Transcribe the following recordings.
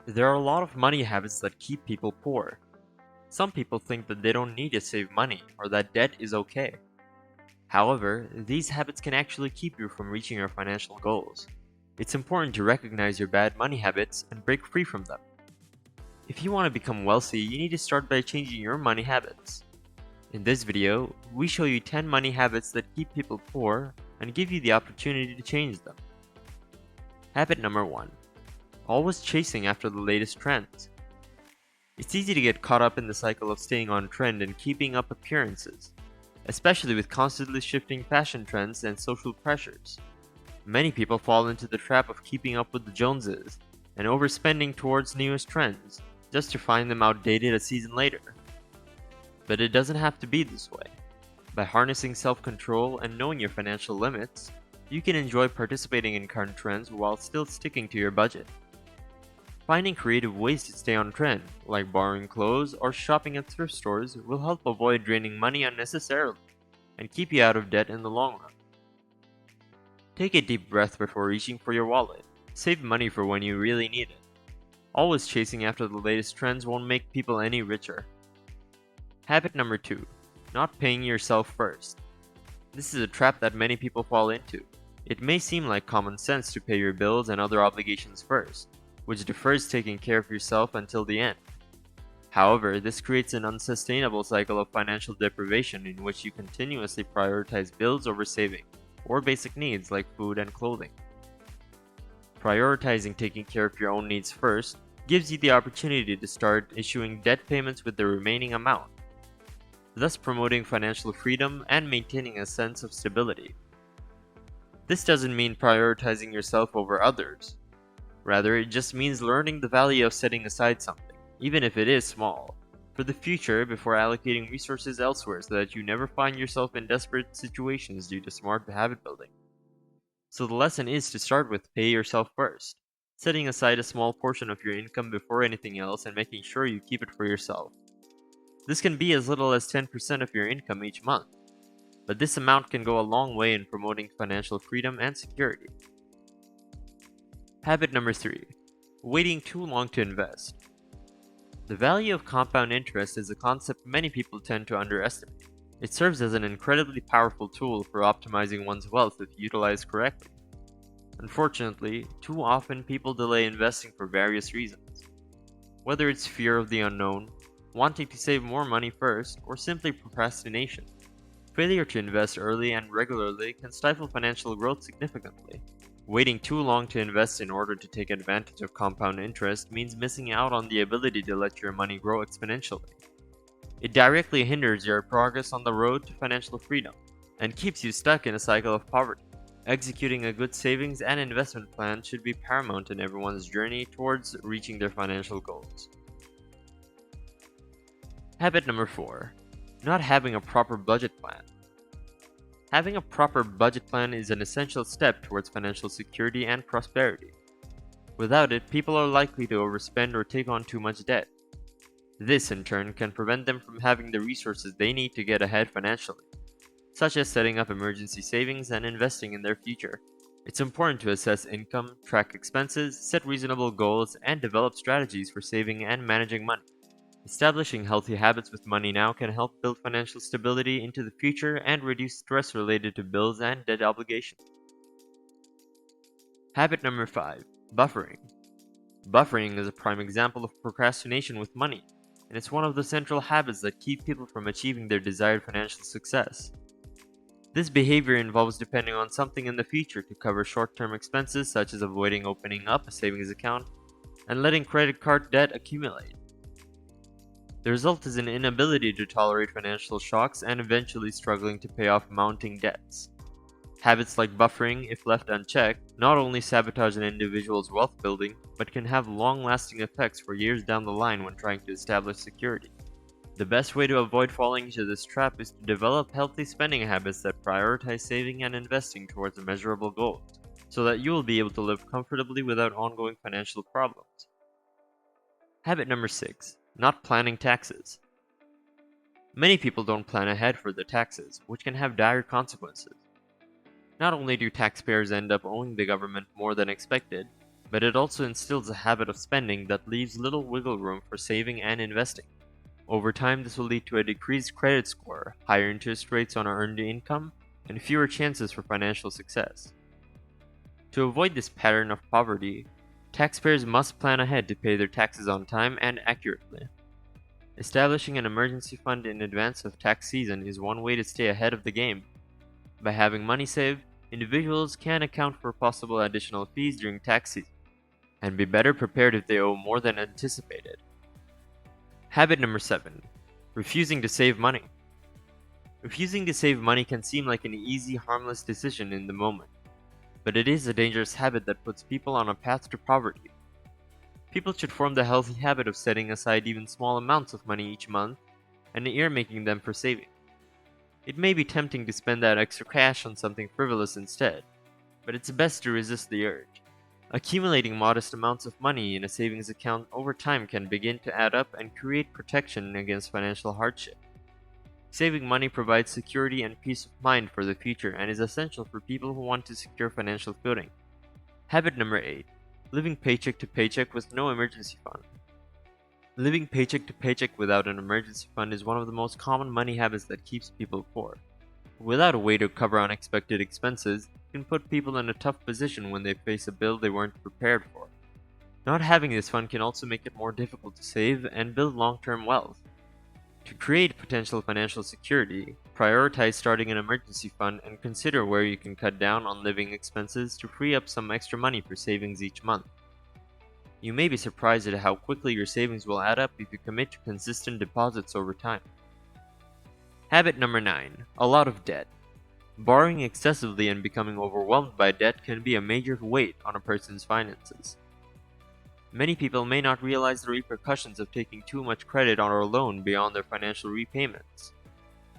There are a lot of money habits that keep people poor. Some people think that they don't need to save money or that debt is okay. However, these habits can actually keep you from reaching your financial goals. It's important to recognize your bad money habits and break free from them. If you want to become wealthy, you need to start by changing your money habits. In this video, we show you 10 money habits that keep people poor and give you the opportunity to change them. Habit number 1. Always chasing after the latest trends. It's easy to get caught up in the cycle of staying on trend and keeping up appearances, especially with constantly shifting fashion trends and social pressures. Many people fall into the trap of keeping up with the Joneses and overspending towards newest trends, just to find them outdated a season later. But it doesn't have to be this way. By harnessing self-control and knowing your financial limits, you can enjoy participating in current trends while still sticking to your budget. Finding creative ways to stay on trend, like borrowing clothes or shopping at thrift stores, will help avoid draining money unnecessarily and keep you out of debt in the long run. Take a deep breath before reaching for your wallet. Save money for when you really need it. Always chasing after the latest trends won't make people any richer. Habit number 2. Not paying yourself first. This is a trap that many people fall into. It may seem like common sense to pay your bills and other obligations first, which defers taking care of yourself until the end. However, this creates an unsustainable cycle of financial deprivation in which you continuously prioritize bills over saving, or basic needs like food and clothing. Prioritizing taking care of your own needs first gives you the opportunity to start issuing debt payments with the remaining amount, thus promoting financial freedom and maintaining a sense of stability. This doesn't mean prioritizing yourself over others. Rather, it just means learning the value of setting aside something, even if it is small, for the future before allocating resources elsewhere so that you never find yourself in desperate situations due to smart habit building. So the lesson is to start with pay yourself first, setting aside a small portion of your income before anything else and making sure you keep it for yourself. This can be as little as 10% of your income each month, but this amount can go a long way in promoting financial freedom and security. Habit number 3. Waiting too long to invest. The value of compound interest is a concept many people tend to underestimate. It serves as an incredibly powerful tool for optimizing one's wealth if utilized correctly. Unfortunately, too often people delay investing for various reasons. Whether it's fear of the unknown, wanting to save more money first, or simply procrastination, failure to invest early and regularly can stifle financial growth significantly. Waiting too long to invest in order to take advantage of compound interest means missing out on the ability to let your money grow exponentially. It directly hinders your progress on the road to financial freedom and keeps you stuck in a cycle of poverty. Executing a good savings and investment plan should be paramount in everyone's journey towards reaching their financial goals. Habit number 4. Not having a proper budget plan. Having a proper budget plan is an essential step towards financial security and prosperity. Without it, people are likely to overspend or take on too much debt. This, in turn, can prevent them from having the resources they need to get ahead financially, such as setting up emergency savings and investing in their future. It's important to assess income, track expenses, set reasonable goals, and develop strategies for saving and managing money. Establishing healthy habits with money now can help build financial stability into the future and reduce stress related to bills and debt obligations. Habit number 5. Buffering. Buffering is a prime example of procrastination with money, and it's one of the central habits that keep people from achieving their desired financial success. This behavior involves depending on something in the future to cover short-term expenses such as avoiding opening up a savings account and letting credit card debt accumulate. The result is an inability to tolerate financial shocks and eventually struggling to pay off mounting debts. Habits like buffering, if left unchecked, not only sabotage an individual's wealth building, but can have long-lasting effects for years down the line when trying to establish security. The best way to avoid falling into this trap is to develop healthy spending habits that prioritize saving and investing towards measurable goals, so that you will be able to live comfortably without ongoing financial problems. Habit number 6. Not planning taxes. Many people don't plan ahead for their taxes, which can have dire consequences. Not only do taxpayers end up owing the government more than expected, but it also instills a habit of spending that leaves little wiggle room for saving and investing. Over time, this will lead to a decreased credit score, higher interest rates on our earned income, and fewer chances for financial success. To avoid this pattern of poverty, taxpayers must plan ahead to pay their taxes on time and accurately. Establishing an emergency fund in advance of tax season is one way to stay ahead of the game. By having money saved, individuals can account for possible additional fees during tax season and be better prepared if they owe more than anticipated. Habit number 7. Refusing to save money. Refusing to save money can seem like an easy, harmless decision in the moment, but it is a dangerous habit that puts people on a path to poverty. People should form the healthy habit of setting aside even small amounts of money each month and earmarking them for saving. It may be tempting to spend that extra cash on something frivolous instead, but it's best to resist the urge. Accumulating modest amounts of money in a savings account over time can begin to add up and create protection against financial hardship. Saving money provides security and peace of mind for the future and is essential for people who want to secure financial footing. Habit number 8. Living paycheck to paycheck with no emergency fund. Living paycheck to paycheck without an emergency fund is one of the most common money habits that keeps people poor. Without a way to cover unexpected expenses, it can put people in a tough position when they face a bill they weren't prepared for. Not having this fund can also make it more difficult to save and build long-term wealth. To create potential financial security, prioritize starting an emergency fund and consider where you can cut down on living expenses to free up some extra money for savings each month. You may be surprised at how quickly your savings will add up if you commit to consistent deposits over time. Habit number 9. A lot of debt. Borrowing excessively and becoming overwhelmed by debt can be a major weight on a person's finances. Many people may not realize the repercussions of taking too much credit on or loan beyond their financial repayments.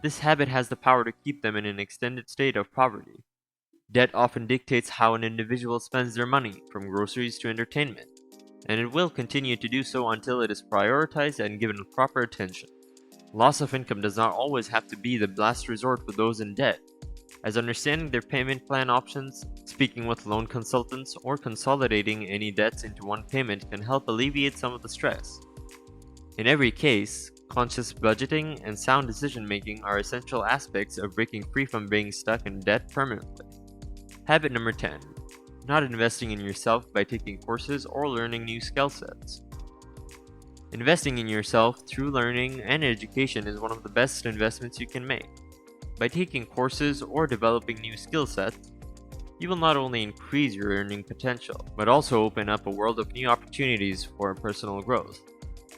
This habit has the power to keep them in an extended state of poverty. Debt often dictates how an individual spends their money, from groceries to entertainment, and it will continue to do so until it is prioritized and given proper attention. Loss of income does not always have to be the last resort for those in debt, as understanding their payment plan options, speaking with loan consultants, or consolidating any debts into one payment can help alleviate some of the stress. In every case, conscious budgeting and sound decision making are essential aspects of breaking free from being stuck in debt permanently. Habit number 10. Not investing in yourself by taking courses or learning new skill sets. Investing in yourself through learning and education is one of the best investments you can make. By taking courses or developing new skill sets, you will not only increase your earning potential, but also open up a world of new opportunities for personal growth,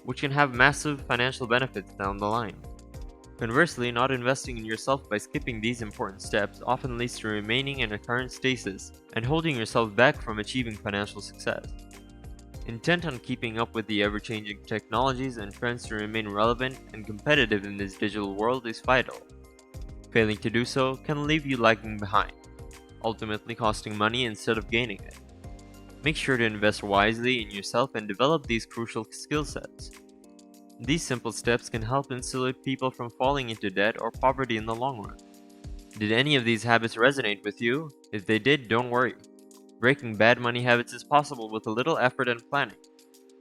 which can have massive financial benefits down the line. Conversely, not investing in yourself by skipping these important steps often leads to remaining in a current stasis and holding yourself back from achieving financial success. Intent on keeping up with the ever-changing technologies and trends to remain relevant and competitive in this digital world is vital. Failing to do so can leave you lagging behind, ultimately costing money instead of gaining it. Make sure to invest wisely in yourself and develop these crucial skill sets. These simple steps can help insulate people from falling into debt or poverty in the long run. Did any of these habits resonate with you? If they did, don't worry. Breaking bad money habits is possible with a little effort and planning.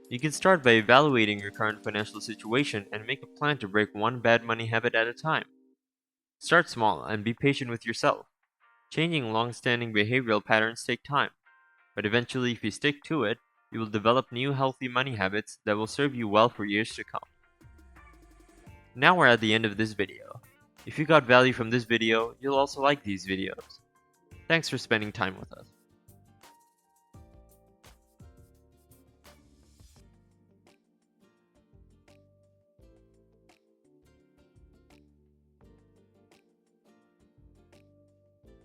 You can start by evaluating your current financial situation and make a plan to break one bad money habit at a time. Start small and be patient with yourself. Changing long-standing behavioral patterns take time, but eventually if you stick to it, you will develop new healthy money habits that will serve you well for years to come. Now we're at the end of this video. If you got value from this video, you'll also like these videos. Thanks for spending time with us.